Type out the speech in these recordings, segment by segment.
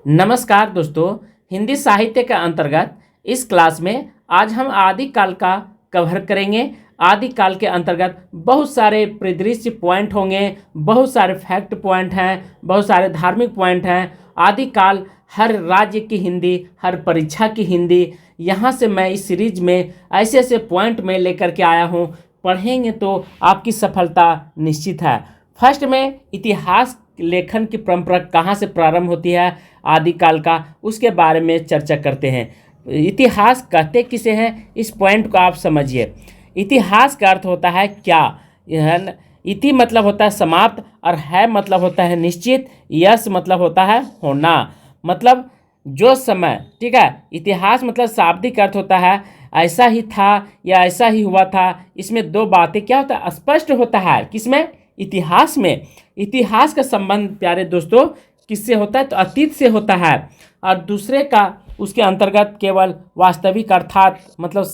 नमस्कार दोस्तों, हिंदी साहित्य के अंतर्गत इस क्लास में आज हम आदिकाल का कवर करेंगे। आदिकाल के अंतर्गत बहुत सारे परिदृश्य पॉइंट होंगे, बहुत सारे फैक्ट पॉइंट हैं, बहुत सारे धार्मिक पॉइंट हैं। आदिकाल हर राज्य की हिंदी, हर परीक्षा की हिंदी, यहाँ से मैं इस सीरीज में ऐसे ऐसे पॉइंट में लेकर के आया हूँ। पढ़ेंगे तो आपकी सफलता निश्चित है। फर्स्ट में इतिहास लेखन की परंपरा कहाँ से प्रारंभ होती है आदिकाल का, उसके बारे में चर्चा करते हैं। इतिहास कहते किसे हैं, इस पॉइंट को आप समझिए। इतिहास का अर्थ होता है क्या, यह इति मतलब होता है समाप्त, और है मतलब होता है निश्चित, यस मतलब होता है होना, मतलब जो समय। ठीक है, इतिहास मतलब शाब्दिक अर्थ होता है ऐसा ही था या ऐसा ही हुआ था। इसमें दो बातें क्या होता है, स्पष्ट होता है। किसमें? इतिहास में। इतिहास का संबंध प्यारे दोस्तों किससे होता है, तो अतीत से होता है, और दूसरे का उसके अंतर्गत केवल वास्तविक अर्थात मतलब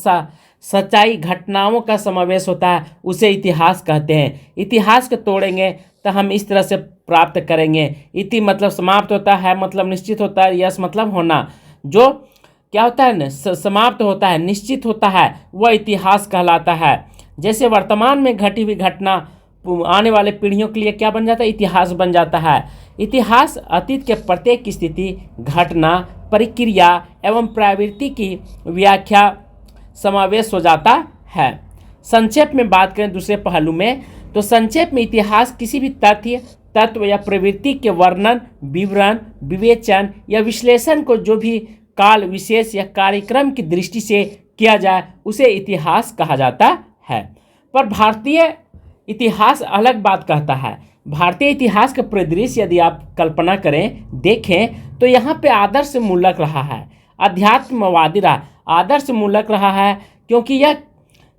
सच्चाई घटनाओं का समावेश होता है, उसे इतिहास कहते हैं। इतिहास को तोड़ेंगे तो हम इस तरह से प्राप्त करेंगे। इति मतलब समाप्त होता है, मतलब निश्चित होता है, यस मतलब होना। जो क्या होता है ना, समाप्त होता है, निश्चित होता है, वह इतिहास कहलाता है। जैसे वर्तमान में घटी हुई घटना आने वाले पीढ़ियों के लिए क्या बन जाता है, इतिहास बन जाता है। इतिहास अतीत के प्रत्येक स्थिति, घटना, प्रक्रिया एवं प्रवृत्ति की व्याख्या समावेश हो जाता है। संक्षेप में बात करें दूसरे पहलू में, तो संक्षेप में इतिहास किसी भी तथ्य, तत्व या प्रवृत्ति के वर्णन, विवरण, विवेचन या विश्लेषण को जो भी काल विशेष या कार्यक्रम की दृष्टि से किया जाए उसे इतिहास कहा जाता है। पर भारतीय इतिहास अलग बात कहता है। भारतीय इतिहास का परिदृश्य यदि आप कल्पना करें, देखें, तो यहाँ पे आदर्श मूलक रहा है, अध्यात्मवादी रहा, आदर्श मूलक रहा है, क्योंकि यह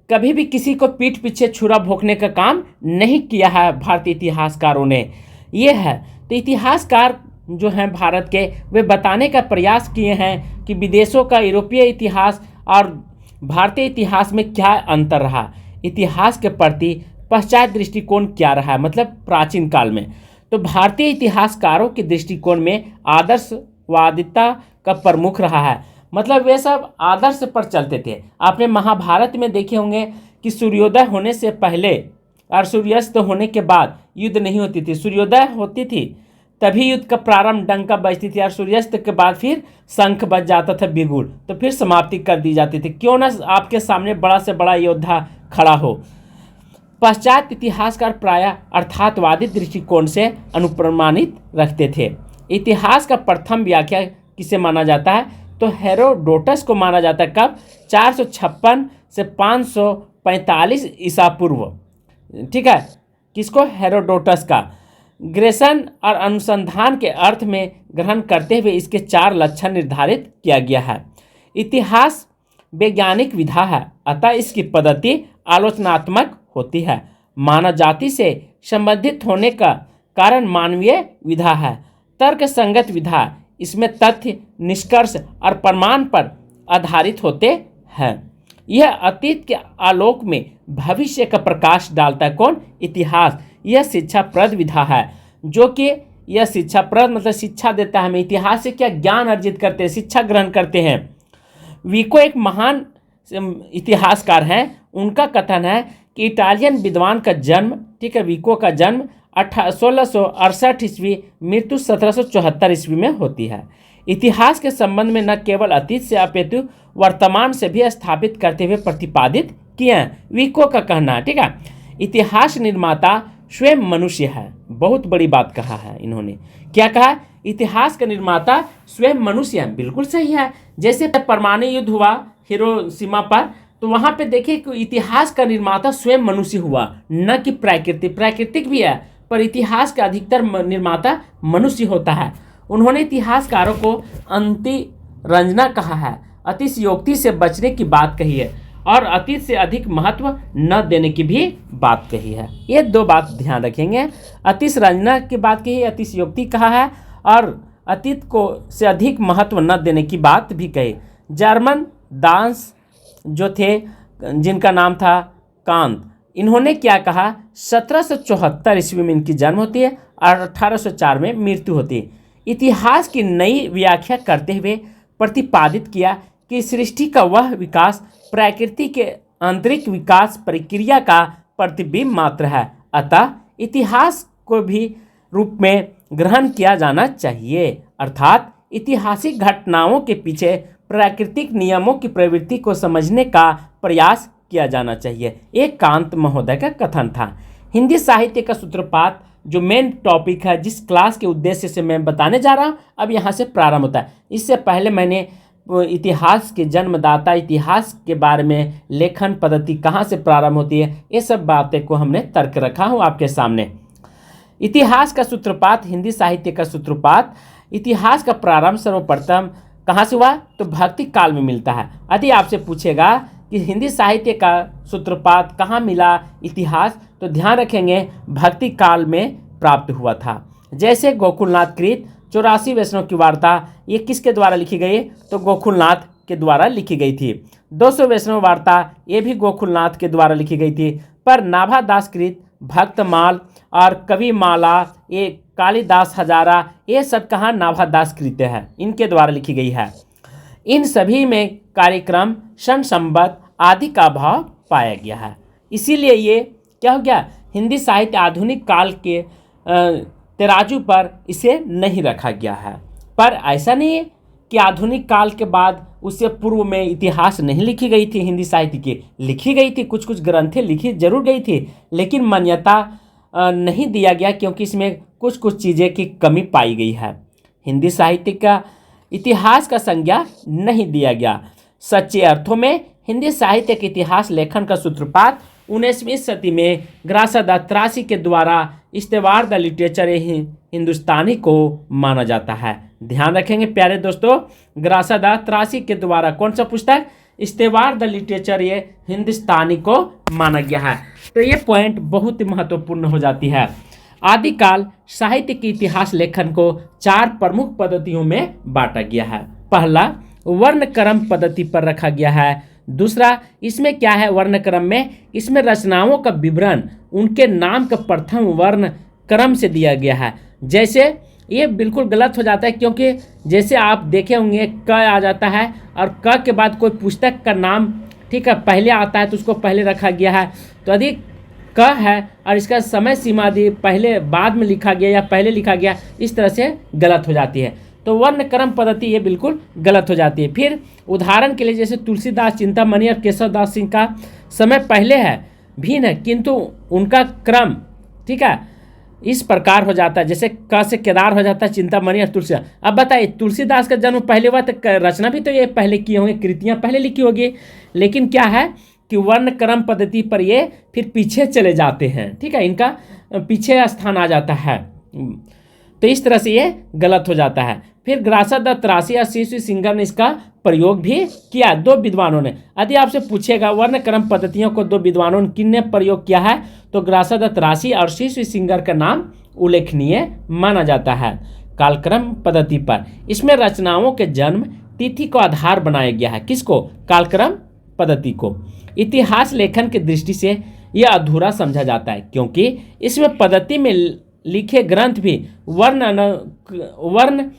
कभी भी किसी को पीठ पीछे छुरा भोंकने का काम नहीं किया है भारतीय इतिहासकारों ने। ये है, तो इतिहासकार जो हैं भारत के, वे बताने का प्रयास किए हैं कि विदेशों का यूरोपीय इतिहास और भारतीय इतिहास में क्या अंतर रहा, इतिहास के प्रति पश्चात दृष्टिकोण क्या रहा है, मतलब प्राचीन काल में। तो भारतीय इतिहासकारों के दृष्टिकोण में आदर्शवादिता का प्रमुख रहा है, मतलब वे सब आदर्श पर चलते थे। आपने महाभारत में देखे होंगे कि सूर्योदय होने से पहले और सूर्यास्त होने के बाद युद्ध नहीं होती थी। सूर्योदय होती थी तभी युद्ध का प्रारंभ, डंका बजती थी, और सूर्यास्त के बाद फिर शंख बज जाता था, बिगुल, तो फिर समाप्ति कर दी जाती थी। क्यों ना आपके सामने बड़ा से बड़ा योद्धा खड़ा हो। पश्चात इतिहासकार प्रायः अर्थातवादी दृष्टिकोण से अनुप्रमाणित रखते थे। इतिहास का प्रथम व्याख्या किसे माना जाता है, तो हेरोडोटस को माना जाता है। कब? 456 से 545 ईसा पूर्व। ठीक है, किसको? हेरोडोटस का। ग्रेसन और अनुसंधान के अर्थ में ग्रहण करते हुए इसके 4 लक्षण निर्धारित किया गया है। इतिहास वैज्ञानिक विधा है, अतः इसकी पद्धति आलोचनात्मक होती है। मानव जाति से संबंधित होने का कारण मानवीय विधा है, तर्क संगत विधा। इसमें तथ्य, निष्कर्ष और प्रमाण पर आधारित होते हैं। यह अतीत के आलोक में भविष्य का प्रकाश डालता है। कौन? इतिहास। यह शिक्षाप्रद विधा है, जो कि यह शिक्षाप्रद मतलब शिक्षा देता है हमें। इतिहास से क्या ज्ञान अर्जित करते हैं, शिक्षा ग्रहण करते हैं। विको एक महान इतिहासकार हैं। उनका कथन है कि इटालियन विद्वान का जन्म, ठीक है, विको का जन्म 1668 ईस्वी, मृत्यु 1774 ईस्वी में होती है। इतिहास के संबंध में न केवल अतीत से अपितु वर्तमान से भी स्थापित करते हुए प्रतिपादित किए हैं, विको का कहना है। ठीक है, इतिहास निर्माता स्वयं मनुष्य है। बहुत बड़ी बात कहा है इन्होंने। क्या कहा? इतिहास का निर्माता स्वयं मनुष्य है। बिल्कुल सही है। जैसे परमाणु युद्ध हुआ हिरोशिमा पर, तो वहां पे देखिए कि इतिहास का निर्माता स्वयं मनुष्य हुआ, न कि प्राकृतिक भी है, पर इतिहास का अधिकतर निर्माता मनुष्य होता है। उन्होंने इतिहासकारों को अतिरंजना कहा है, अतिशयोक्ति से बचने की बात कही है, और अतीत से अधिक महत्व न देने की भी बात कही है। ये 2 बात ध्यान रखेंगे। अतिरंजना की बात कही, अतिशयोक्ति कहा है, और अतीत को से अधिक महत्व न देने की बात भी कही। जर्मन दांस जो थे, जिनका नाम था कांत, इन्होंने क्या कहा? 1774 ईस्वी में इनकी जन्म होती है और 1804 में मृत्यु होती है। इतिहास की नई व्याख्या करते हुए प्रतिपादित किया कि सृष्टि का वह विकास प्रकृति के आंतरिक विकास प्रक्रिया का प्रतिबिंब मात्र है। अतः इतिहास को भी रूप में ग्रहण किया जाना चाहिए, अर्थात ऐतिहासिक घटनाओं के पीछे प्राकृतिक नियमों की प्रवृत्ति को समझने का प्रयास किया जाना चाहिए। एक कांत महोदय का कथन था। हिंदी साहित्य का सूत्रपात जो मेन टॉपिक है, जिस क्लास के उद्देश्य से मैं बताने जा रहा हूँ, अब यहाँ से प्रारंभ होता है। इससे पहले मैंने इतिहास के जन्मदाता, इतिहास के बारे में लेखन पद्धति कहाँ से प्रारंभ होती है, ये सब बातें को हमने तर्क रखा हूँ आपके सामने। इतिहास का सूत्रपात, हिंदी साहित्य का सूत्रपात, इतिहास का प्रारंभ सर्वप्रथम कहाँ से हुआ तो भक्ति काल में मिलता है। यदि आपसे पूछेगा कि हिंदी साहित्य का सूत्रपात कहाँ मिला इतिहास, तो ध्यान रखेंगे भक्ति काल में प्राप्त हुआ था। जैसे गोकुलनाथ कृत 84 वैष्णव की वार्ता, ये किसके द्वारा लिखी गई तो गोकुलनाथ के द्वारा लिखी गई थी। 200 वैष्णव वार्ता, ये भी गोकुलनाथ के द्वारा लिखी गई थी। पर नाभादास कृत भक्तमाल और कविमाला, ये कालिदास हजारा, ये सब कहाँ नाभादास कृत है, इनके द्वारा लिखी गई है। इन सभी में कार्यक्रम सन संबद्ध आदि का भाव पाया गया है। इसीलिए ये क्या हो गया, हिंदी साहित्य आधुनिक काल के तराजू पर इसे नहीं रखा गया है। पर ऐसा नहीं है कि आधुनिक काल के बाद उससे पूर्व में इतिहास नहीं लिखी गई थी। हिंदी साहित्य की लिखी गई थी, कुछ कुछ ग्रंथें लिखी जरूर गई थी, लेकिन मान्यता नहीं दिया गया क्योंकि इसमें कुछ कुछ चीज़ें की कमी पाई गई है। हिंदी साहित्य का इतिहास का संज्ञा नहीं दिया गया। सच्चे अर्थों में हिंदी साहित्य के इतिहास लेखन का सूत्रपात 19वीं सदी में ग्रासादा त्रासी के द्वारा इस्तेवार द लिटरेचर हिंदुस्तानी को माना जाता है। ध्यान रखेंगे प्यारे दोस्तों, ग्रासादा त्रासी के द्वारा कौन सा पुस्तक, इस्तेवार द लिटरेचर ये हिंदुस्तानी को माना गया है। तो ये पॉइंट बहुत ही महत्वपूर्ण हो जाती है। आदिकाल साहित्य के इतिहास लेखन को 4 प्रमुख पद्धतियों में बांटा गया है। पहला वर्ण क्रम पद्धति पर रखा गया है। दूसरा, इसमें क्या है वर्णक्रम में, इसमें रचनाओं का विवरण उनके नाम का प्रथम वर्ण क्रम से दिया गया है। जैसे ये बिल्कुल गलत हो जाता है, क्योंकि जैसे आप देखे होंगे क आ जाता है और क के बाद कोई पुस्तक का नाम, ठीक है, पहले आता है तो उसको पहले रखा गया है। तो यदि क है और इसका समय सीमा दी पहले बाद में लिखा गया या पहले लिखा गया, इस तरह से गलत हो जाती है। तो वर्ण क्रम पद्धति ये बिल्कुल गलत हो जाती है। फिर उदाहरण के लिए जैसे तुलसीदास, चिंतामणि और केशवदास सिंह का समय पहले है, भिन्न है, किंतु उनका क्रम, ठीक है, इस प्रकार हो जाता है। जैसे क से केदार हो जाता है चिंतामणि और तुलसीदास। अब बताइए, तुलसीदास का जन्म पहले हुआ तो रचना भी तो ये पहले किए होंगे, कृतियाँ पहले लिखी होगी, लेकिन क्या है कि वर्ण क्रम पद्धति पर ये फिर पीछे चले जाते हैं, ठीक है, इनका पीछे स्थान आ जाता है। तो इस तरह से ये गलत हो जाता है। फिर ग्रासादा त्रासी और सी सिंगर ने इसका प्रयोग भी किया, 2 विद्वानों ने। यदि आपसे पूछेगा वर्ण क्रम पद्धतियों को 2 विद्वानों ने किन ने प्रयोग किया है, तो ग्रासादा त्रासी और सी सिंगर का नाम उल्लेखनीय माना जाता है। कालक्रम पद्धति पर इसमें रचनाओं के जन्म तिथि को आधार बनाया गया है। किसको, कालक्रम पद्धति को। इतिहास लेखन की दृष्टि से यह अधूरा समझा जाता है, क्योंकि इसमें पद्धति में लिखे ग्रंथ भी वर्ण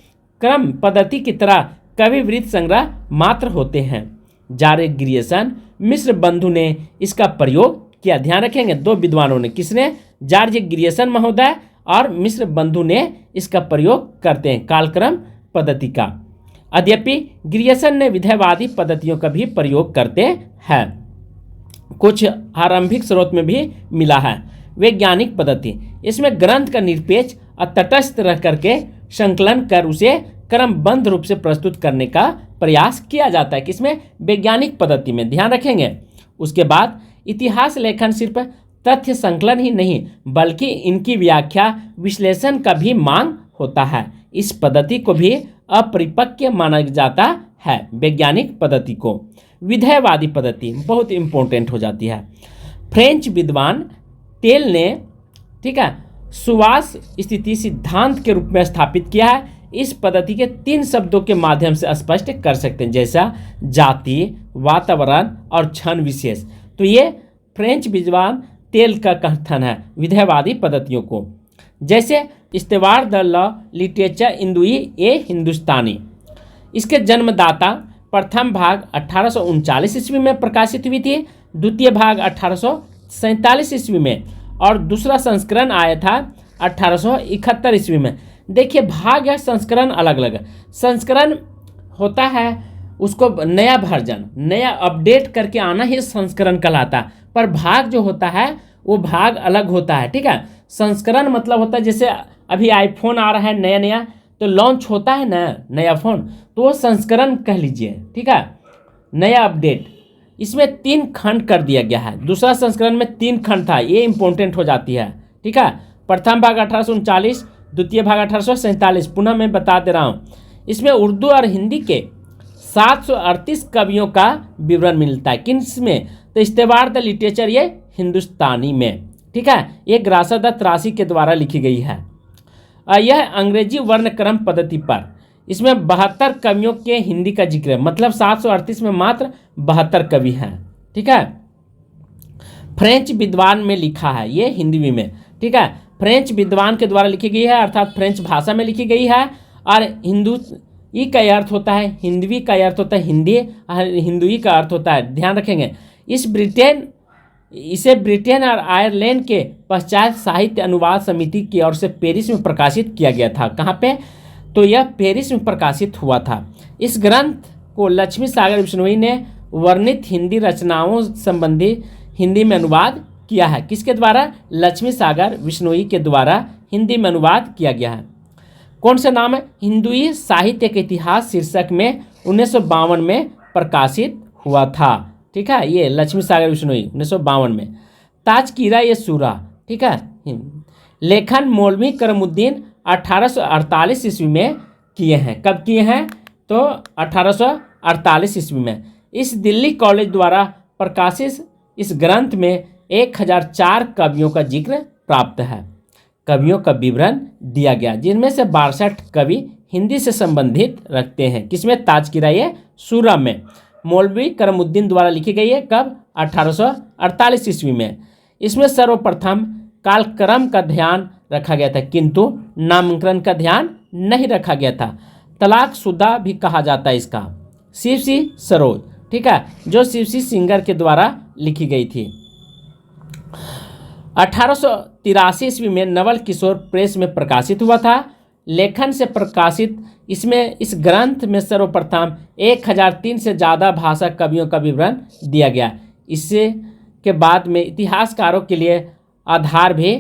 क्रम पद्धति की तरह कविवृत्त संग्रह मात्र होते हैं। जारे ग्रियसन मिश्र बंधु ने इसका प्रयोग किया। ध्यान रखेंगे, 2 विद्वानों ने, किसने, जार्ज ग्रियसन महोदय और मिश्र बंधु ने इसका प्रयोग करते हैं कालक्रम पद्धति का। यद्यपि ग्रियसन ने विधेयवादी पद्धतियों का भी प्रयोग करते हैं। कुछ आरंभिक स्रोत में भी मिला है। वैज्ञानिक पद्धति, इसमें ग्रंथ का निरपेक्ष और तटस्थ रह करके संकलन कर उसे क्रमबद्ध रूप से प्रस्तुत करने का प्रयास किया जाता है। किसमें, वैज्ञानिक पद्धति में। ध्यान रखेंगे। उसके बाद इतिहास लेखन सिर्फ तथ्य संकलन ही नहीं, बल्कि इनकी व्याख्या विश्लेषण का भी मांग होता है। इस पद्धति को भी अपरिपक्व माना जाता है। वैज्ञानिक पद्धति को विधेयवादी पद्धति बहुत इंपॉर्टेंट हो जाती है। फ्रेंच विद्वान तेल ने, ठीक है, सुवास स्थिति सिद्धांत के रूप में स्थापित किया है। इस पद्धति के 3 शब्दों के माध्यम से स्पष्ट कर सकते हैं, जैसा जाति, वातावरण और क्षण विशेष। तो ये फ्रेंच विद्वान तेल का कथन है विधेयवादी पद्धतियों को। जैसे इस्तेवार द लॉ लिटरेचर इंदुई ए हिंदुस्तानी। इसके जन्मदाता प्रथम भाग 1839 ईस्वी में प्रकाशित हुई थी, द्वितीय भाग 1847 ईस्वी में, और दूसरा संस्करण आया था 1871 ईस्वी में। देखिए भाग या संस्करण अलग अलग है। संस्करण होता है उसको नया वर्जन, नया अपडेट करके आना ही संस्करण कहलाता है, पर भाग जो होता है वो भाग अलग होता है। ठीक है, संस्करण मतलब होता है जैसे अभी आईफोन आ रहा है नया नया, तो लॉन्च होता है ना नया फ़ोन, तो वो संस्करण कह लीजिए। ठीक है, नया अपडेट। इसमें 3 खंड कर दिया गया है। दूसरा संस्करण में 3 खंड था, ये इंपॉर्टेंट हो जाती है। ठीक है, प्रथम भाग 1839, द्वितीय भाग 1847। पुनः मैं बता दे रहा हूँ, इसमें उर्दू और हिंदी के 738 कवियों का विवरण मिलता है। किसमें? तो इस्तेवार द लिटरेचर ये हिंदुस्तानी में। ठीक है, ये ग्रासद त्रासी के द्वारा लिखी गई है। यह अंग्रेजी वर्णक्रम पद्धति पर, इसमें 72 कवियों के हिंदी का जिक्र है, मतलब 738 में मात्र 72 कवि हैं। ठीक है, फ्रेंच विद्वान में लिखा है ये हिंदी में। ठीक है, फ्रेंच विद्वान के द्वारा लिखी गई है, अर्थात फ्रेंच भाषा में लिखी गई है। और हिंदुई का अर्थ होता है, हिंदवी का अर्थ होता है हिंदी, हिंदुई का अर्थ होता है, ध्यान रखेंगे। इसे ब्रिटेन और आयरलैंड के पश्चात साहित्य अनुवाद समिति की ओर से पेरिस में प्रकाशित किया गया था। कहाँ पे? तो यह पेरिस में प्रकाशित हुआ था। इस ग्रंथ को लक्ष्मी सागर बिश्नोई ने वर्णित हिंदी रचनाओं संबंधी हिंदी में अनुवाद किया है। किसके द्वारा? लक्ष्मी सागर बिश्नोई के द्वारा हिंदी में अनुवाद किया गया है। कौन सा नाम है? हिंदुई साहित्य के इतिहास शीर्षक में 1952 में प्रकाशित हुआ था। ठीक है, ये लक्ष्मी सागर बिश्नोई 1952 में। ताजकीरा ये सूरा। ठीक है, लेखन मौलवी करमुद्दीन 1848 ईस्वी में किए हैं। कब किए हैं? तो 1848 ईस्वी में। इस दिल्ली कॉलेज द्वारा प्रकाशित इस ग्रंथ में 1004 कवियों का जिक्र प्राप्त है। कवियों का विवरण दिया गया, जिनमें से 62 कवि हिंदी से संबंधित रखते हैं। किसमें? ताजकीरा ये सूरा में। मौलवी करमुद्दीन द्वारा लिखी गई है। कब? 1848 ईस्वी में। इसमें सर्वप्रथम कालक्रम का ध्यान रखा गया था, किंतु नामकरण का ध्यान नहीं रखा गया था। तलाकशुदा भी कहा जाता है इसका। शिवसी सरोज। ठीक है, जो शिवसी सिंगर के द्वारा लिखी गई थी। 1883 ईस्वी में नवल किशोर प्रेस में प्रकाशित हुआ था। लेखन से प्रकाशित इसमें इस ग्रंथ में सर्वप्रथम 1003 से ज़्यादा भाषा कवियों का विवरण दिया गया। इससे के बाद में इतिहासकारों के लिए आधार भी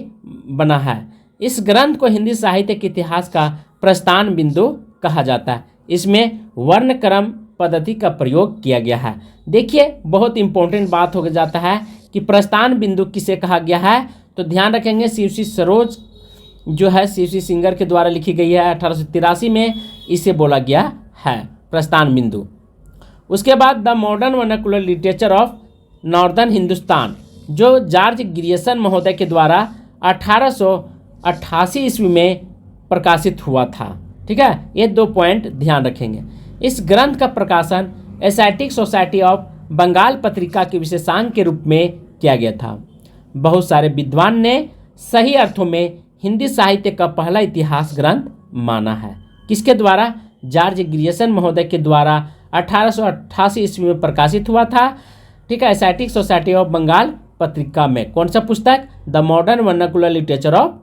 बना है। इस ग्रंथ को हिंदी साहित्य के इतिहास का प्रस्थान बिंदु कहा जाता है। इसमें वर्णक्रम पद्धति का प्रयोग किया गया है। देखिए बहुत इंपॉर्टेंट बात हो जाता है कि प्रस्थान बिंदु किसे कहा गया है, तो ध्यान रखेंगे शिवसी सरोज जो है शिवसी सिंगर के द्वारा लिखी गई है 1883 में, इसे बोला गया है प्रस्थान बिंदु। उसके बाद the modern vernacular literature of northern Hindustan, जो जॉर्ज ग्रियर्सन महोदय के द्वारा 1888 ईस्वी में प्रकाशित हुआ था। ठीक है, ये 2 पॉइंट ध्यान रखेंगे। इस ग्रंथ का प्रकाशन एशियाटिक सोसाइटी ऑफ बंगाल पत्रिका के विशेषांक के रूप में किया गया था। बहुत सारे विद्वान ने सही अर्थों में हिंदी साहित्य का पहला इतिहास ग्रंथ माना है। किसके द्वारा? जॉर्ज ग्रियर्सन महोदय के द्वारा 1888 ईस्वी में प्रकाशित हुआ था। ठीक है, एशियाटिक सोसाइटी ऑफ बंगाल पत्रिका में। कौन सा पुस्तक? The modern vernacular literature of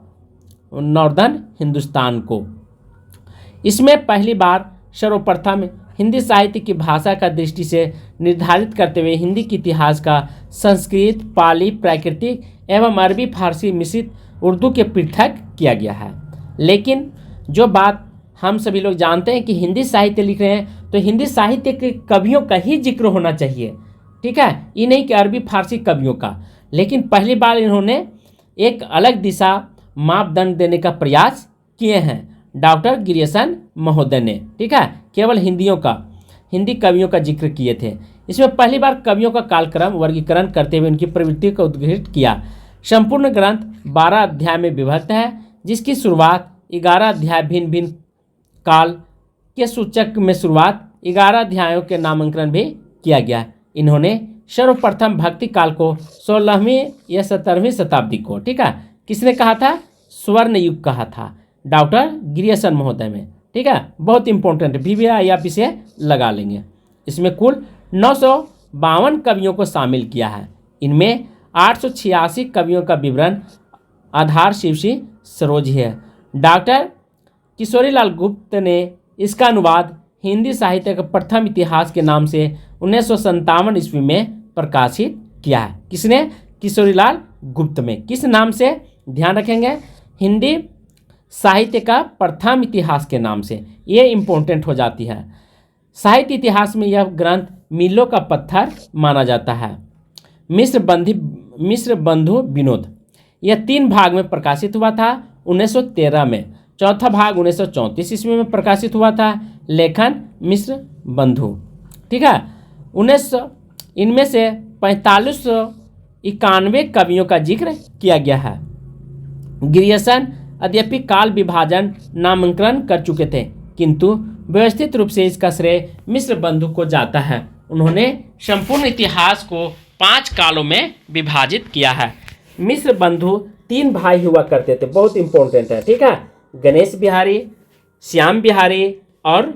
northern Hindustan को। इसमें पहली बार सर्वप्रथम हिंदी साहित्य की भाषा का दृष्टि से निर्धारित करते हुए हिंदी के इतिहास का संस्कृत, पाली, प्राकृतिक एवं अरबी फारसी मिश्रित उर्दू के पृथक किया गया है। लेकिन जो बात हम सभी लोग जानते हैं कि हिंदी साहित्य लिख रहे हैं तो हिंदी साहित्य के कवियों का ही जिक्र होना चाहिए। ठीक है, ये नहीं कि अरबी फारसी कवियों का। लेकिन पहली बार इन्होंने एक अलग दिशा मापदंड देने का प्रयास किए हैं डॉक्टर ग्रियर्सन महोदय ने। ठीक है, केवल हिंदी कवियों का जिक्र किए थे। इसमें पहली बार कवियों का कालक्रम वर्गीकरण करते हुए उनकी प्रवृत्ति को उद्घाटित किया। संपूर्ण ग्रंथ 12 अध्याय में विभक्त है, जिसकी शुरुआत 11 अध्याय भिन्न भिन्न काल के सूचक में शुरुआत 11 अध्यायों के नामांकन भी किया गया। इन्होंने सर्वप्रथम भक्ति काल को 16वीं या 17वीं शताब्दी को, ठीक है, किसने कहा था? स्वर्ण युग कहा था। डॉक्टर ग्रियर्सन महोदय में। ठीक है, बहुत इंपॉर्टेंट है, VVI आप इसे लगा लेंगे। इसमें कुल 952 कवियों को शामिल किया है। इनमें 886 कवियों का विवरण आधार शिवसी सरोज है। डॉक्टर किशोरीलाल गुप्त ने इसका अनुवाद हिंदी साहित्य के प्रथम इतिहास के नाम से 1957 ईस्वी में प्रकाशित किया है। किसने? किशोरीलाल गुप्त में। किस नाम से? ध्यान रखेंगे, हिंदी साहित्य का प्रथम इतिहास के नाम से। ये इंपॉर्टेंट हो जाती है। साहित्य इतिहास में यह ग्रंथ मीलों का पत्थर माना जाता है। मिस्र बंधु विनोद, यह 3 भाग में प्रकाशित हुआ था 1913 में। चौथा भाग 1934 ईस्वी में प्रकाशित हुआ था। लेखन मिस्र बंधु। ठीक है, इनमें से 4591 कवियों का जिक्र किया गया है। ग्रियर्सन यद्यपि काल विभाजन नामांकन कर चुके थे, किंतु व्यवस्थित रूप से इसका श्रेय मिस्र बंधु को जाता है। उन्होंने संपूर्ण इतिहास को 5 कालों में विभाजित किया है। मिस्र बंधु 3 भाई हुआ करते थे, बहुत इंपॉर्टेंट है। ठीक है, गणेश बिहारी, श्याम बिहारी और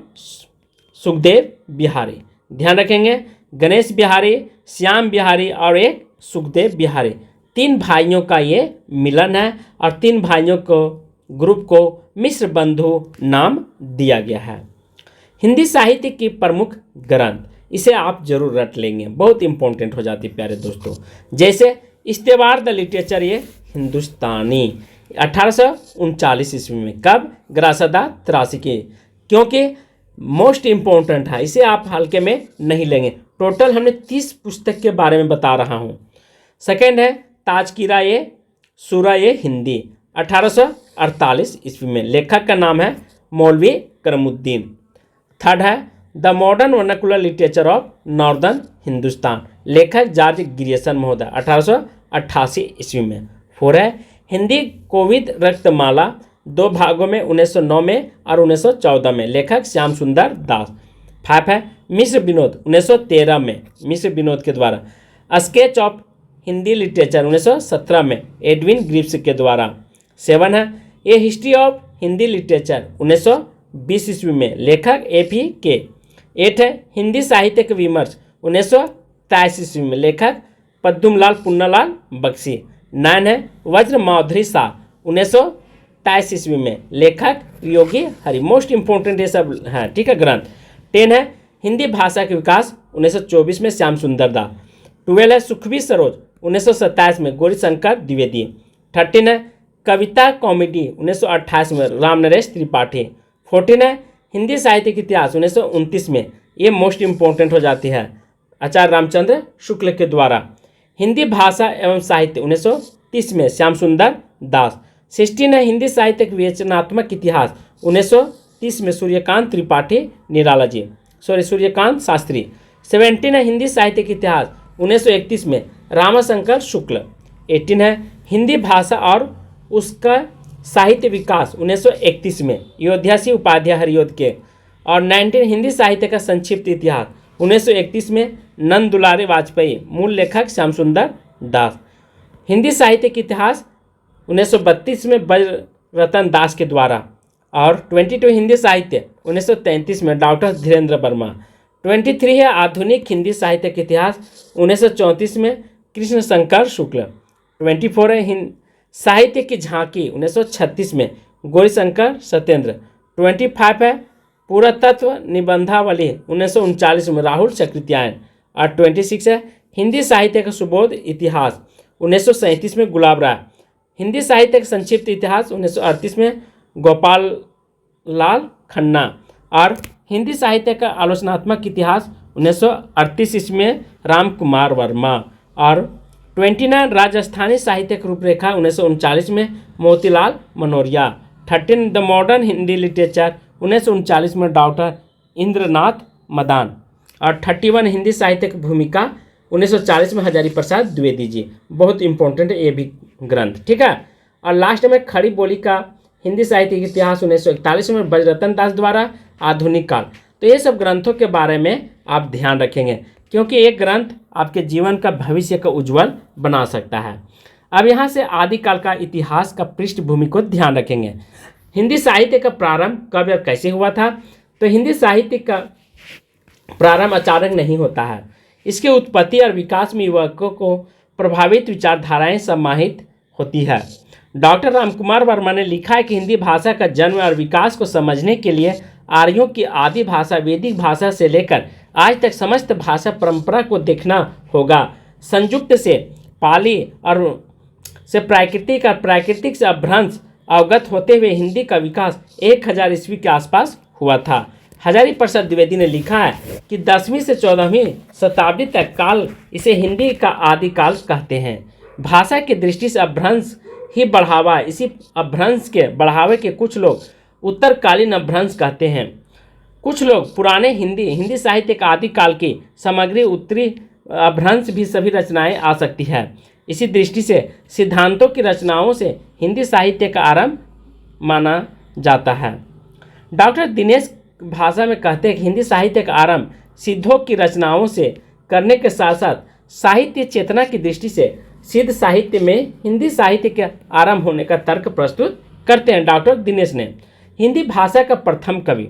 सुखदेव बिहारी। ध्यान रखेंगे, गणेश बिहारी, श्याम बिहारी और एक सुखदेव बिहारी। 3 भाइयों का ये मिलन है और 3 भाइयों को ग्रुप को मिस्र बंधु नाम दिया गया है। हिंदी साहित्य की प्रमुख ग्रंथ, इसे आप जरूर रट लेंगे, बहुत इंपॉर्टेंट हो जाती है प्यारे दोस्तों। जैसे इस्तेवार द लिटरेचर ये हिंदुस्तानी 1839 ईस्वी में। कब? ग्रासदा 83 की। क्योंकि मोस्ट इम्पोर्टेंट है, इसे आप हल्के में नहीं लेंगे। टोटल हमने 30 पुस्तक के बारे में बता रहा हूँ। सेकेंड है ताजकीरा ये सूरा ये हिंदी 1848 ईस्वी में। लेखक का नाम है मौलवी करमुद्दीन। थर्ड है the modern vernacular literature of northern Hindustan. लेखक जॉर्ज ग्रियर्सन महोदय 1888 ईस्वी में। 4 है हिंदी कोविद रक्तमाला 2 भागों में 1909 में और 1914 में। लेखक श्याम सुंदर दास। 5 है मिस्र विनोद 1913 में, मिस्र विनोद के द्वारा। स्केच ऑफ हिंदी लिटरेचर 1917 में एडविन ग्रिप्स के द्वारा। 7 है ए हिस्ट्री ऑफ हिंदी लिटरेचर 1920 ईस्वी में। लेखक APK। 8 है हिंदी साहित्य के विमर्श 1923 ईस्वी में। लेखक पद्मलाल पुन्नालाल बख्शी। 9 है वज्र माधुरी शाह 1923 ईस्वी में। लेखक योगी हरि। मोस्ट इंपोर्टेंट ये सब है, ठीक है, ग्रंथ। 10 है हिंदी भाषा के विकास 1924 में श्याम सुंदर दास। 12 है सुखबीर सरोज 1927 में गौरीशंकर द्विवेदी। 13 है कविता कॉमेडी 1928 में राम नरेश त्रिपाठी। 14 है हिंदी साहित्य के इतिहास 1929 में। ये मोस्ट इंपॉर्टेंट हो जाती है, आचार्य रामचंद्र शुक्ल के द्वारा। हिंदी भाषा एवं साहित्य 1930 में श्याम सुंदर दास। 16 है हिंदी साहित्य के विवेचनात्मक इतिहास 1930 में सूर्यकांत त्रिपाठी निराला जी, सूर्यकांत शास्त्री। 17 है हिंदी साहित्य के इतिहास 1931 में रामाशंकर शुक्ल। 18 है हिंदी भाषा और उसका साहित्य विकास 1931 में अयोध्या सिंह उपाध्याय हरियोद के। और 19 हिंदी साहित्य का संक्षिप्त इतिहास 1931 में नंद दुलारे वाजपेयी, मूल लेखक श्याम सुंदर दास। हिंदी साहित्य के इतिहास 1932 में ब्रज रतन दास के द्वारा। और 22 हिंदी साहित्य 1933 में डॉक्टर धीरेन्द्र वर्मा। 23 है आधुनिक हिंदी साहित्य के इतिहास 1934 में कृष्ण शंकर शुक्ल। 24 है साहित्य की झांकी 1936 में गौरीशंकर सत्येंद्र। 25 है पुरातत्व निबंधावली 1939 में राहुल चक्रवर्ती। और 26 है हिंदी साहित्य का सुबोध इतिहास 1937 में गुलाब राय। हिंदी साहित्य का संक्षिप्त इतिहास 1938 में गोपाल लाल खन्ना। और हिंदी साहित्य का आलोचनात्मक इतिहास 1938 ईस्वी में राम कुमार वर्मा। और 29 राजस्थानी साहित्य की रूपरेखा 1939 में Motilal Manoria. 13 the modern Hindi literature 1939 में डॉक्टर इंद्रनाथ मदान। और 31 हिंदी साहित्य की भूमिका 1940 में हजारी प्रसाद द्विवेदी जी। बहुत इंपॉर्टेंट है ये भी ग्रंथ, ठीक है। और लास्ट में खड़ी बोली का हिंदी साहित्य के इतिहास 1941 में ब्रजरतन दास द्वारा आधुनिक काल। तो ये सब ग्रंथों के बारे में आप ध्यान रखेंगे, क्योंकि एक ग्रंथ आपके जीवन का भविष्य का उज्जवल बना सकता है। अब यहाँ से आदिकाल का इतिहास का पृष्ठभूमि को ध्यान रखेंगे। हिंदी साहित्य का प्रारंभ कब और कैसे हुआ था? तो हिंदी साहित्य का प्रारंभ अचानक नहीं होता है। इसकी उत्पत्ति और विकास में युवकों को प्रभावित विचारधाराएं समाहित होती है। डॉक्टर रामकुमार वर्मा ने लिखा है कि हिंदी भाषा का जन्म और विकास को समझने के लिए आर्यों की आदि भाषा वैदिक भाषा से लेकर आज तक समस्त भाषा परंपरा को देखना होगा। संयुक्त से पाली और से प्राकृतिक से अपभ्रंश अवगत होते हुए हिंदी का विकास 1000 ईस्वी के आसपास हुआ था। हजारी प्रसाद द्विवेदी ने लिखा है कि 10वीं से 14वीं शताब्दी तक काल इसे हिंदी का आदिकाल कहते हैं। भाषा की दृष्टि से अपभ्रंश ही बढ़ावा, इसी अपभ्रंश के बढ़ावे के कुछ लोग उत्तरकालीन अपभ्रंश कहते हैं। कुछ लोग पुराने हिंदी साहित्य का आदिकाल की सामग्री उत्तरी अपभ्रंश भी सभी रचनाएं आ सकती है। इसी दृष्टि से सिद्धांतों की रचनाओं से हिंदी साहित्य का आरंभ माना जाता है। डॉक्टर दिनेश भाषा में कहते हैं कि हिंदी साहित्य का आरंभ सिद्धों की रचनाओं से करने के साथ साथ साहित्य चेतना की दृष्टि से सिद्ध साहित्य में हिंदी साहित्य के आरंभ होने का तर्क प्रस्तुत करते हैं डॉक्टर दिनेश ने। हिंदी भाषा का प्रथम कवि,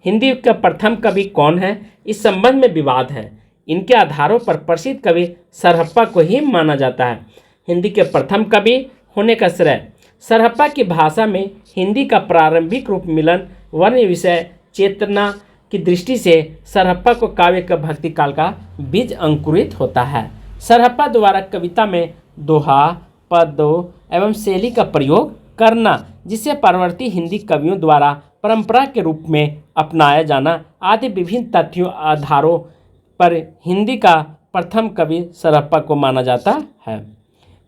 हिंदी का प्रथम कवि कौन है, इस संबंध में विवाद है। इनके आधारों पर प्रसिद्ध कवि सरहप्पा को ही माना जाता है हिंदी के प्रथम कवि होने का श्रेय। सरहप्पा की भाषा में हिंदी का प्रारंभिक रूप मिलन वर्ण विषय चेतना की दृष्टि से सरहप्पा को काव्य का भक्ति काल का बीज अंकुरित होता है। सरहप्पा द्वारा कविता में दोहा, पदों एवं शैली का प्रयोग करना, जिसे परवर्ती हिंदी कवियों द्वारा परंपरा के रूप में अपनाया जाना आदि विभिन्न तथ्यों आधारों पर हिंदी का प्रथम कवि सरहप्पा को माना जाता है।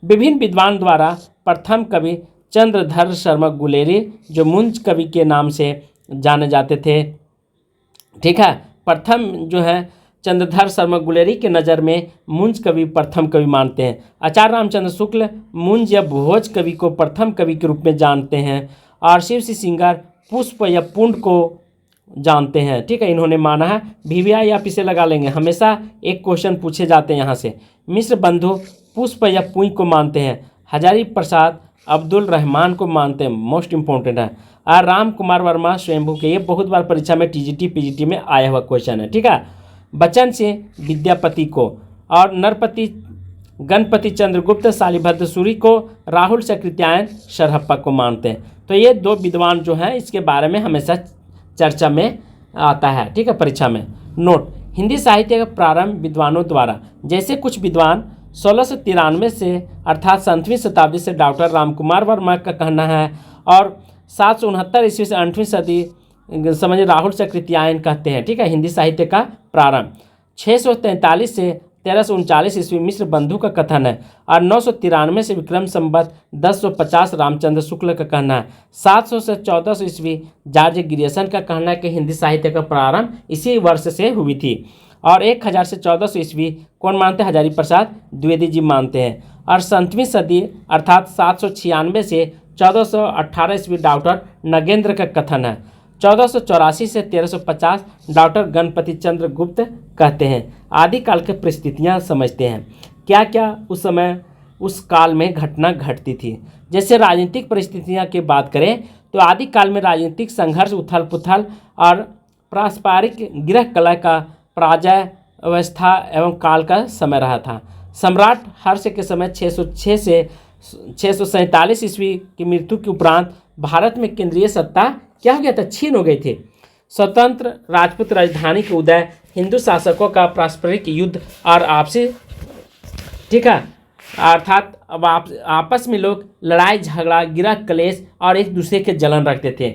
विभिन्न विद्वान द्वारा प्रथम कवि चंद्रधर शर्मा गुलेरी, जो मुंज कवि के नाम से जाने जाते थे, ठीक है, प्रथम जो है चंद्रधर शर्मा गुलेरी के नज़र में मुंज कवि प्रथम कवि मानते हैं। आचार्य रामचंद्र शुक्ल मुंज या भोज कवि को प्रथम कवि के रूप में जानते हैं और शिव सिंगार पुष्प या पुंड को जानते हैं, ठीक है, इन्होंने माना है। भिविया या पिसे लगा लेंगे, हमेशा एक क्वेश्चन पूछे जाते हैं यहाँ से। मिश्र बंधु पुष्प या पुई को मानते हैं। हजारी प्रसाद अब्दुल रहमान को मानते हैं, मोस्ट इंपॉर्टेंट है। और राम कुमार वर्मा स्वयंभू के, ये बहुत बार परीक्षा में टीजीटी पीजीटी में आया हुआ क्वेश्चन है, ठीक है। बच्चन से विद्यापति को और नरपति गणपति चंद्रगुप्त शालिभद्र सूरी को, राहुल सकृत्यायन सरहप्पा को मानते हैं। तो ये दो विद्वान जो हैं इसके बारे में हमेशा चर्चा में आता है, ठीक है, परीक्षा में। नोट, हिंदी साहित्य का प्रारंभ विद्वानों द्वारा, जैसे कुछ विद्वान 1693 से अर्थात 7वीं शताब्दी से डॉक्टर रामकुमार वर्मा का कहना है और 769 ईस्वी से 8वीं सदी समझिए राहुल सकृत्यायन कहते हैं, ठीक है, हिंदी साहित्य का प्रारंभ। 643 से 1339 ईस्वी मिश्र बंधु का कथन है और 993 से विक्रम संवत 1050 रामचंद्र शुक्ल का कहना है। 700 से 1400 ईस्वी जॉर्ज गिरियसन का कहना है कि हिंदी साहित्य का प्रारंभ इसी वर्ष से हुई थी। और 1000 से 1400 ईस्वी कौन मानते हैं? हजारी प्रसाद द्विवेदी जी मानते हैं। और 7वीं सदी अर्थात 796 से 1418 ईस्वी डॉक्टर नगेंद्र का कथन है। 1484 से 1350 डॉक्टर गणपति चंद्र गुप्त कहते हैं। आदिकाल की परिस्थितियाँ समझते हैं, क्या क्या उस समय उस काल में घटना घटती थी। जैसे राजनीतिक परिस्थितियाँ की बात करें तो आदिकाल में राजनीतिक संघर्ष, उथल पुथल और पारस्परिक गृह कलह का पराजय अवस्था एवं काल का समय रहा था। सम्राट हर्ष के समय 606 से 647 ईस्वी की मृत्यु के उपरांत भारत में केंद्रीय सत्ता क्या हो गया था? छीन हो गई थी। स्वतंत्र राजपूत राजधानी के उदय, हिंदू शासकों का पारस्परिक युद्ध और आपसी, ठीक है, अर्थात अब आपस में लोग लड़ाई झगड़ा, गिरह कलेश और एक दूसरे के जलन रखते थे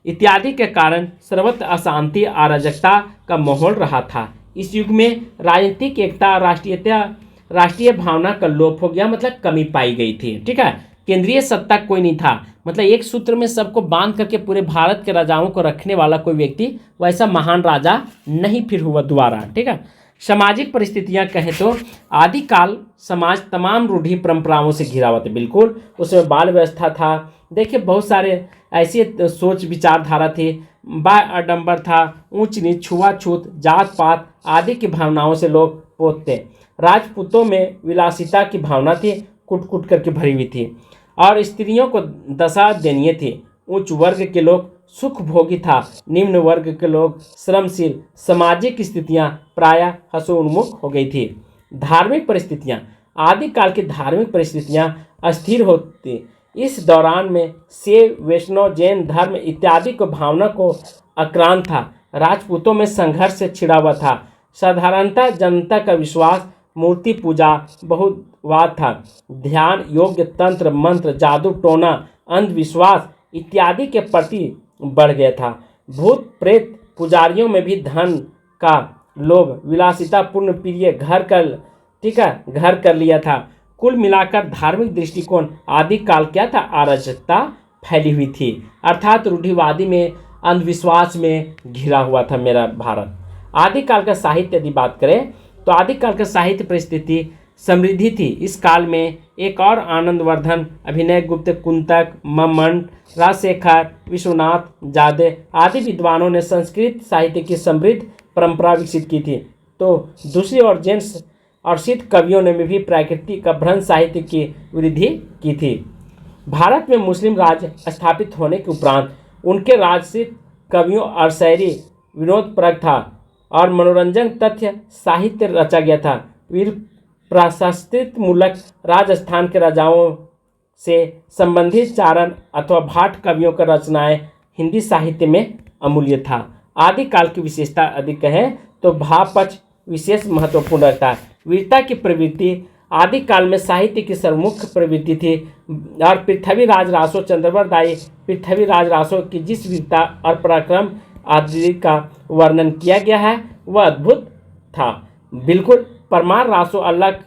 इत्यादि के कारण सर्वत्र अशांति अराजकता का माहौल रहा था। इस युग में राजनीतिक एकता, राष्ट्रीय भावना का लोप हो गया, मतलब कमी पाई गई थी, ठीक है। केंद्रीय सत्ता कोई नहीं था, मतलब एक सूत्र में सबको बांध करके पूरे भारत के राजाओं को रखने वाला कोई व्यक्ति वैसा महान राजा नहीं फिर हुआ दोबारा, ठीक है। सामाजिक परिस्थितियां कहें तो आदिकाल समाज तमाम रूढ़ी परंपराओं से घिरा हुआ था, बिल्कुल उसमें बाल व्यवस्था था। देखिए बहुत सारे ऐसी सोच विचारधारा थी, बाह्य आडंबर था, ऊंच नीच, छुआछूत, जात पात आदि की भावनाओं से लोग पोतते। राजपूतों में विलासिता की भावना थी, कुट कुट करके भरी हुई थी और स्त्रियों को दशा दयनीय थी। उच्च वर्ग के लोग सुख भोगी था, निम्न वर्ग के लोग श्रमशील। सामाजिक स्थितियां प्रायः हसोन्मुख हो गई थी। धार्मिक परिस्थितियां, आदिकाल की धार्मिक परिस्थितियां अस्थिर होती। इस दौरान में शैव, वैष्णव, जैन धर्म इत्यादि को भावना को आक्रांत था। राजपूतों में संघर्ष से छिड़ा हुआ था। साधारणतः जनता का विश्वास मूर्ति पूजा, बहुवाद था। ध्यान, योग, तंत्र, मंत्र, जादू टोना, अंधविश्वास इत्यादि के प्रति बढ़ गया था। भूत प्रेत पुजारियों में भी धन का लोभ, विलासिता पूर्ण प्रिय घर कर लिया था। कुल मिलाकर धार्मिक दृष्टिकोण आदिकाल क्या था? अराजकता फैली हुई थी, अर्थात रूढ़िवादी में, अंधविश्वास में घिरा हुआ था मेरा भारत। आदिकाल का साहित्य यदि बात करें तो आदिकाल का साहित्य परिस्थिति समृद्धि थी। इस काल में एक और आनंदवर्धन, अभिनय गुप्त, कुंतक, मम्मट, राजशेखर, विश्वनाथ जादे आदि विद्वानों ने संस्कृत साहित्य की समृद्ध परंपरा विकसित की थी। तो दूसरी ओर जैन और सिद्ध कवियों ने भी प्राकृतिक अभ्रंश साहित्य की वृद्धि की थी। भारत में मुस्लिम राज स्थापित होने के उपरांत उनके राजसिद्ध कवियों और शायरी विनोदप्रद था और मनोरंजन तथ्य साहित्य रचा गया था। वीर प्रशस्ति मूलक राजस्थान के राजाओं से संबंधित चारण अथवा भाट कवियों का रचनाएं हिंदी साहित्य में अमूल्य था। आदिकाल की विशेषता अधिक है तो भाव पक्ष विशेष महत्वपूर्ण रहता है। वीरता की प्रवृत्ति आदिकाल में साहित्य की सर्वमुख्य प्रवृत्ति थी और पृथ्वीराज रासो, चंद्रवरदायी पृथ्वीराज रासो की जिस वीरता और पराक्रम आदि का वर्णन किया गया है वह अद्भुत था। बिल्कुल परमार रासो अलग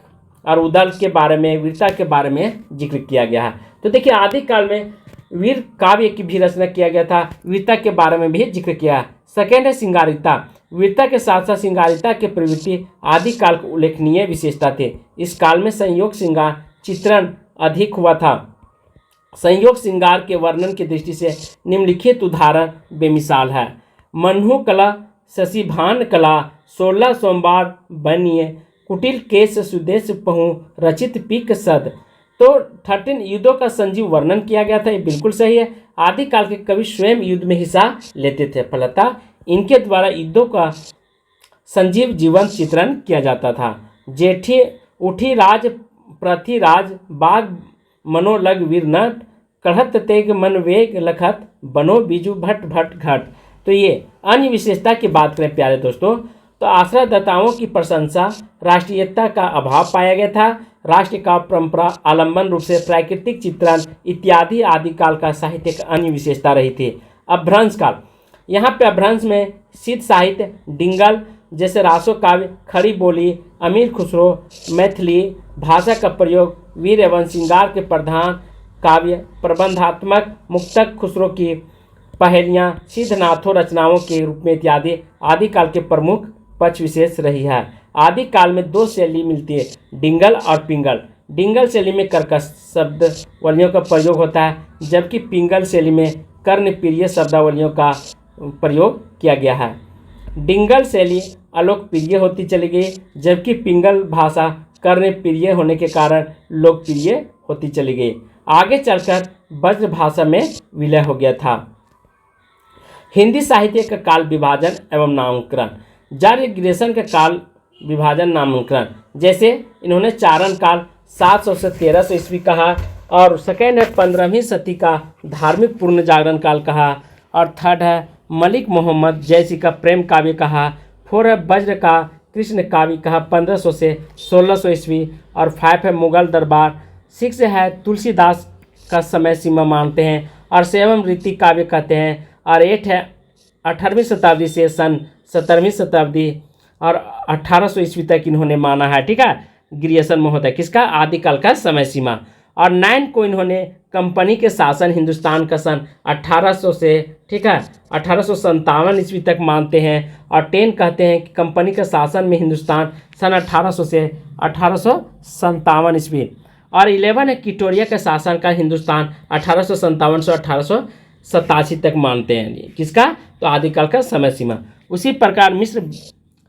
और उदल के बारे में, वीरता के बारे में जिक्र किया गया है। तो देखिए आदिकाल में वीर काव्य की भी रचना किया गया था, वीरता के बारे में भी जिक्र किया है। सेकेंड है श्रृंगारिता। वीरता के साथ साथ श्रृंगारिता की प्रवृत्ति आदिकाल को उल्लेखनीय विशेषता थे। इस काल में संयोग श्रृंगार चित्रण अधिक हुआ था। संयोग श्रृंगार के वर्णन की दृष्टि से निम्नलिखित उदाहरण बेमिसाल है। मन्हु कला, शशिभान कला, 16 सोमवार बनिए, कुटिल केश सुदेश पहु, रचित पीक सद। तो 13 युद्धों का संजीव वर्णन किया गया था, ये बिल्कुल सही है। आदिकाल के कवि स्वयं युद्ध में हिस्सा लेते थे, फलतः इनके द्वारा युद्धों का संजीव जीवन चित्रण किया जाता था। जेठी उठी राज प्रथि राज, बाग मनोलग वीर नट, कढ़त तेग मन वेग लखत, बनो बीजू भट भट घट। तो ये अन्य विशेषता की बात करें प्यारे दोस्तों तो आश्रयदाताओं की प्रशंसा, राष्ट्रीयता का अभाव पाया गया था। राष्ट्र का परंपरा, आलम्बन रूप से प्राकृतिक चित्रण इत्यादि आदिकाल का साहित्य का अन्य विशेषता रही थी। अभ्रंश काल, यहाँ पे अभ्रंश में सिद्ध साहित्य, डिंगल जैसे रासो काव्य, खड़ी बोली, अमीर खुसरो, मैथिली भाषा का प्रयोग, वीर एवं श्रृंगार के प्रधान काव्य, प्रबंधात्मक मुक्तक, खुसरो की पहेलियाँ, सिद्धनाथों रचनाओं के रूप में इत्यादि आदिकाल के प्रमुख पक्ष विशेष रही है। आदिकाल में दो शैली मिलती है, डिंगल और पिंगल। डिंगल शैली में कर्कश शब्दावलियों का प्रयोग होता है, जबकि पिंगल शैली में कर्णप्रिय शब्दावलियों का प्रयोग किया गया है। डिंगल शैली अलोकप्रिय होती चली गई, जबकि पिंगल भाषा कर्णप्रिय होने के कारण लोकप्रिय होती चली गई। आगे चलकर ब्रज भाषा में विलय हो गया था। हिंदी साहित्य का काल विभाजन एवं नामकरण, जारी ग्रेसन का काल विभाजन नामकरण, जैसे इन्होंने चारण काल 700 से 1300 ईस्वी कहा, और सेकेंड है 15वीं सदी का धार्मिक पूर्ण जागरण काल कहा, और थर्ड है मलिक मोहम्मद जैसी का प्रेम काव्य कहा, फोर है वज्र का कृष्ण काव्य कहा 1500 से 1600 ईस्वी, और 5 है मुगल दरबार, 6 है तुलसीदास का समय सीमा मानते हैं, और 7 रीति काव्य कहते हैं, और 8 है 18वीं शताब्दी से सन 17वीं शताब्दी और 1800 ईस्वी तक इन्होंने माना है। ठीक है, ग्रियर्सन महोदय किसका? आदिकाल का समय सीमा। और 9 को इन्होंने कंपनी के शासन हिंदुस्तान का सन 1800 से, ठीक है, 1857 ईस्वी तक मानते हैं, और 10 कहते हैं कि कंपनी के शासन में हिंदुस्तान सन 1800 से 1857 ईस्वी, और 11 है किटोरिया के शासन का हिंदुस्तान 1857 से 1887 तक मानते हैं। किसका? तो आदिकाल का समय सीमा। उसी प्रकार मिस्र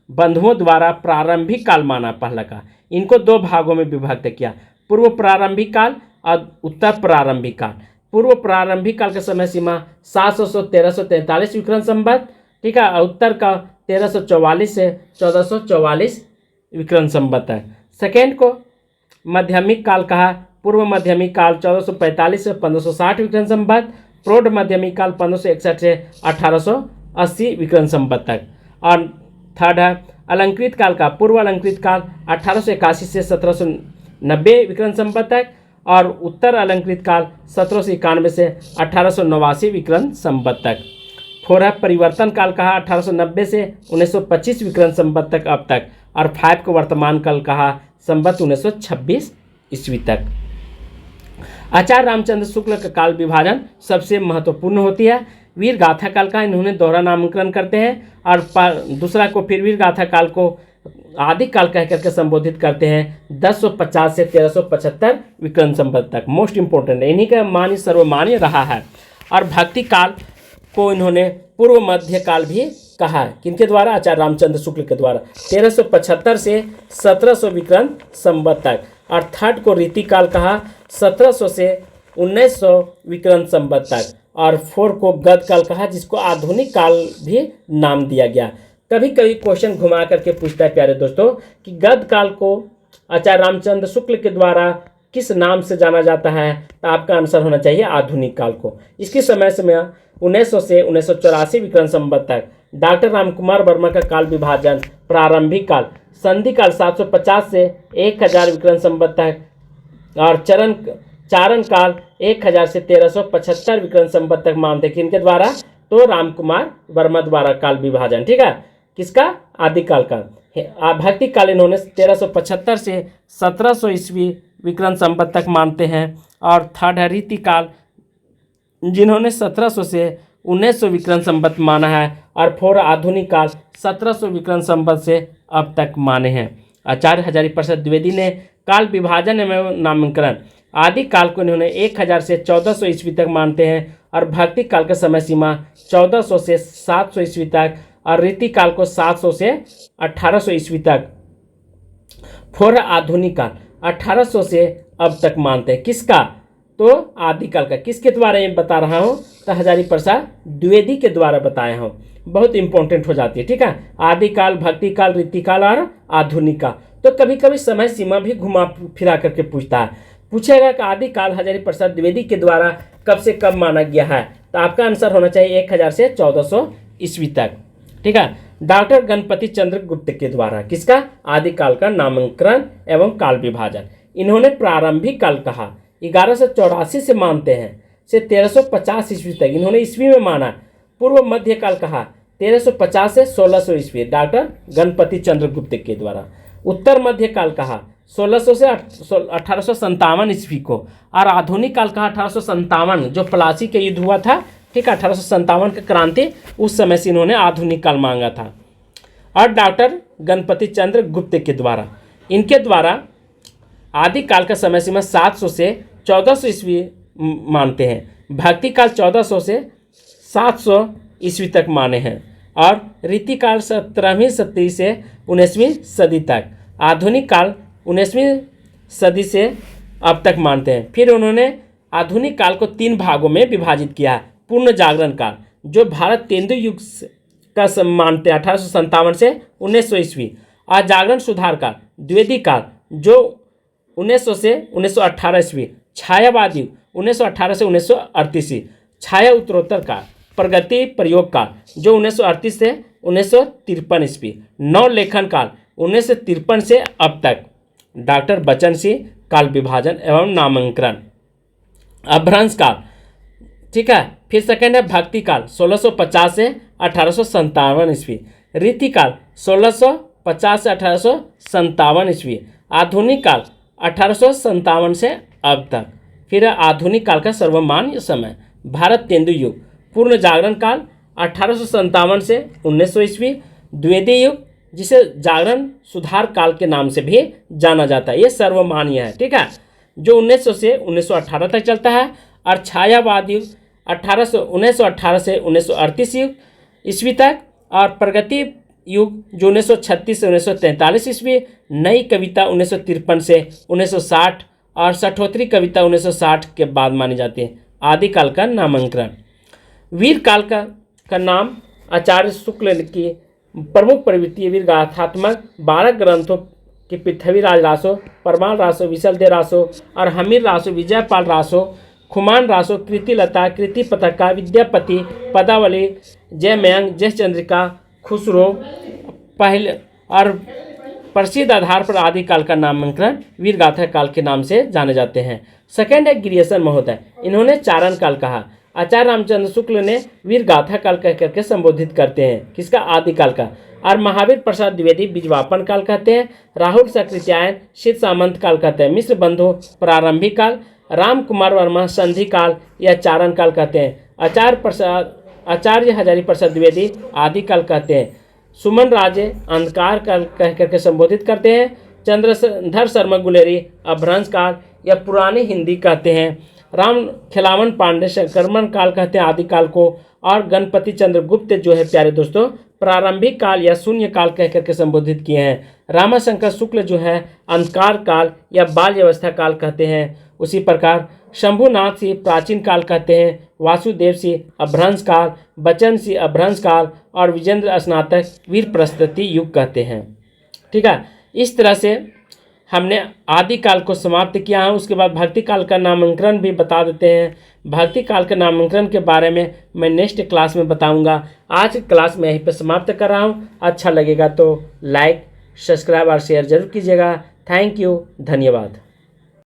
बंधुओं द्वारा प्रारंभिक काल माना पहला का, इनको 2 भागों में विभक्त किया, पूर्व प्रारंभिक काल और उत्तर प्रारंभिक काल। पूर्व प्रारंभिक काल का समय सीमा 700 से 1343 विक्रम संवत, ठीक है। उत्तर का 1344 से 1444 विक्रम संवत है। सेकेंड को माध्यमिक काल कहा। पूर्व माध्यमिक काल 1445 से 1560 विक्रम संवत, प्रौढ़ माध्यमिक काल 1561 से 1880 विक्रम संवत तक। और थर्ड है अलंकृत काल का। पूर्व अलंकृत काल 1881 से 1790 विक्रम संवत तक, और उत्तर अलंकृत काल 1791 से 1889 विक्रम संवत तक। फोर है परिवर्तन काल कहा। 1890 से 1925 विक्रम संवत तक अब तक। और फाइव को वर्तमान काल कहा, संवत 1926 ईस्वी तक। आचार्य रामचंद्र शुक्ल का काल विभाजन सबसे महत्वपूर्ण होती है। वीर गाथा काल का इन्होंने दोहरा नामकरण करते हैं, और दूसरा को फिर वीर गाथा काल को आदि काल कह करके संबोधित करते हैं 1050 से 1375 विक्रम संवत तक। मोस्ट इंपोर्टेंट है, इन्हीं का मान्य सर्वमान्य रहा है। और भक्ति काल को इन्होंने पूर्व मध्य काल भी कहा है। किनके द्वारा? आचार्य रामचंद्र शुक्ल के द्वारा। 1375 से 1700 विक्रम संवत तक। और थर्ड को रीति काल कहा, 1700 से 1900 विक्रम संवत तक। और फोर को गद काल कहा, जिसको आधुनिक काल भी नाम दिया गया। कभी कभी क्वेश्चन घुमा करके पूछता है प्यारे दोस्तों कि गद काल को आचार्य रामचंद्र शुक्ल के द्वारा किस नाम से जाना जाता है, तो आपका आंसर होना चाहिए आधुनिक काल को। इसकी समय 1900 से 1984 विक्रम संवत तक। डॉक्टर रामकुमार वर्मा का काल विभाजन प्रारंभिक काल, संधि काल 750 से 1000 विक्रम संवत तक, और चारण काल 1000 से 1375 विक्रम संवत तक मानते हैं। इनके द्वारा तो रामकुमार वर्मा द्वारा काल विभाजन, ठीक है। किसका? आदिकाल का। भक्ति काल इन्होंने 1375 से 1700 ईस्वी विक्रम संवत तक मानते हैं। और थर्ड है रीति काल, जिन्होंने 1700 से 1900 विक्रम संवत माना है। और फोर आधुनिक काल 1700 विक्रम संवत से अब तक माने हैं। आचार्य हजारी प्रसाद द्विवेदी ने काल विभाजन एवं नामकरण आदि काल को इन्होंने 1000 से 1400 ईस्वी तक मानते हैं। और भक्ति काल का समय सीमा 1400 से 700 ईस्वी तक, और रीति काल को 700 से 1800 ईस्वी तक। फोर आधुनिक काल 1800 से अब तक मानते हैं। किसका? तो आदिकाल का। किसके द्वारा ये बता रहा हूँ? तो हजारी प्रसाद द्विवेदी के द्वारा बताया हूँ। बहुत इंपॉर्टेंट हो जाती है, ठीक है। आदिकाल, भक्ति काल, रीति काल और आधुनिक काल। तो कभी कभी समय सीमा भी घुमा फिरा करके पूछता है। पूछेगा कि आदिकाल हजारी प्रसाद द्विवेदी के द्वारा कब से कब माना गया है, तो आपका आंसर होना चाहिए 1000 से 1400 ईस्वी तक, ठीक है। डॉक्टर गणपति चंद्र गुप्त के द्वारा। किसका? आदिकाल का नामकरण एवं काल विभाजन। इन्होंने प्रारंभिक काल कहा, 1184 से मानते हैं से 1350 ईस्वी तक। इन्होंने ईस्वी में माना। पूर्व मध्य काल कहा 1350 से 1600 ईस्वी, डॉक्टर गणपति चंद्र गुप्त के द्वारा। उत्तर मध्य काल कहा 1600 से 1857 ईस्वी को। और आधुनिक काल कहा 1857, जो प्लासी के युद्ध हुआ था, ठीक है, 1857 का क्रांति, उस समय से इन्होंने आधुनिक काल मांगा था। और डॉक्टर गणपति चंद्र गुप्त के द्वारा, इनके द्वारा आदिकाल का समय सीमा 700 से 1400 ईस्वी मानते हैं। भक्ति काल 1400 से 700 ईस्वी तक माने हैं। और रीति काल 17वीं सदी से 19वीं सदी तक। आधुनिक काल 19वीं सदी से अब तक मानते हैं। फिर उन्होंने आधुनिक काल को 3 भागों में विभाजित किया है। पूर्ण जागरण काल, जो भारत तेंदु युग का मानते हैं 1857 से 1900 ईस्वी। और जागरण सुधार काल, द्विवेदी काल, जो 1900 से 1918 ईस्वी। छायावाद युग 1918 से 1938। छाया उत्तरोत्तर काल, प्रगति प्रयोग काल, जो 1938 से 1953 ईस्वी। नव लेखन काल 1953 से अब तक। डॉक्टर बच्चन सिंह काल विभाजन एवं नामकरण। अभ्रंश काल, ठीक है। फिर सेकेंड है भक्ति काल 1650 से 1857 ईस्वी। रीति काल 1650 से 1857 ईस्वी। आधुनिक काल 1857 से अब तक। फिर आधुनिक काल का सर्वमान्य समय भारत तेंदु युग। पूर्ण जागरण काल 1857 से 1900 ईस्वी। द्विवेदी युग, जिसे जागरण सुधार काल के नाम से भी जाना जाता है, ये सर्वमान्य है, ठीक है, जो 1900 से 1918 तक चलता है। और छायावाद युग 1918 से 1938 ईस्वी तक। और प्रगति युग जो 1936 से 1943 ईस्वी। नई कविता 1953 से 1960। और सठोत्तरी कविता 1960 के बाद मानी जाती है। आदिकाल का नामांकन। वीर काल का नाम आचार्य शुक्ल की प्रमुख प्रवृत्ति वीर गाथात्मक 12 ग्रंथों कि पृथ्वीराज रासो, परमाल रासो, विशलदेव रासो और हमीर रासो, विजयपाल रासो, खुमान रासो, कृतिलता, कृति पताका, विद्यापति, पदावली, जयमयंक, जय चंद्रिका, खुसरो पहले और प्रसिद्ध आधार पर आदिकाल का नामांकन वीर गाथा काल के नाम से जाने जाते हैं। सेकेंड है गिरियसन महोदय, इन्होंने चारण काल कहा। आचार्य रामचंद्र शुक्ल ने वीर गाथा काल कह करके संबोधित करते हैं किसका, आदिकाल का। और महावीर प्रसाद द्विवेदी बीजवापन काल कहते हैं। राहुल सकृत्यायन शीत सामंत काल कहते हैं। मिश्र बंधु प्रारंभिक काल, राम कुमार वर्मा संधि काल या चारण काल कहते हैं। आचार्य हजारी प्रसाद द्विवेदी आदिकाल कहते हैं। सुमन राजे अंधकार काल कह करके संबोधित करते हैं। चंद्रधर शर्मा गुलेरी अभ्रंश काल या पुरानी हिंदी कहते हैं। राम खिलावन पांडे संक्रमण काल कहते हैं आदिकाल को। और गणपति चंद्र गुप्त जो है प्यारे दोस्तों प्रारंभिक काल या शून्य काल कह करके संबोधित किए हैं। रामाशंकर शुक्ल जो है अंधकार काल या बाल्य अवस्था काल कहते हैं। उसी प्रकार शंभुनाथ सिंह प्राचीन काल कहते हैं। वासुदेव सिंह अभ्रंश काल, बचन सिंह अभ्रंश काल और विजेंद्र स्नातक वीर प्रस्तुति युग कहते हैं। ठीक है, इस तरह से हमने आदिकाल को समाप्त किया है। उसके बाद भक्ति काल का नामांकन भी बता देते हैं। भक्ति काल के नामांकन के बारे में मैं नेक्स्ट क्लास में बताऊंगा। आज की क्लास में यहीं पर समाप्त कर रहा हूं। अच्छा लगेगा तो लाइक, सब्सक्राइब और शेयर जरूर कीजिएगा। थैंक यू, धन्यवाद।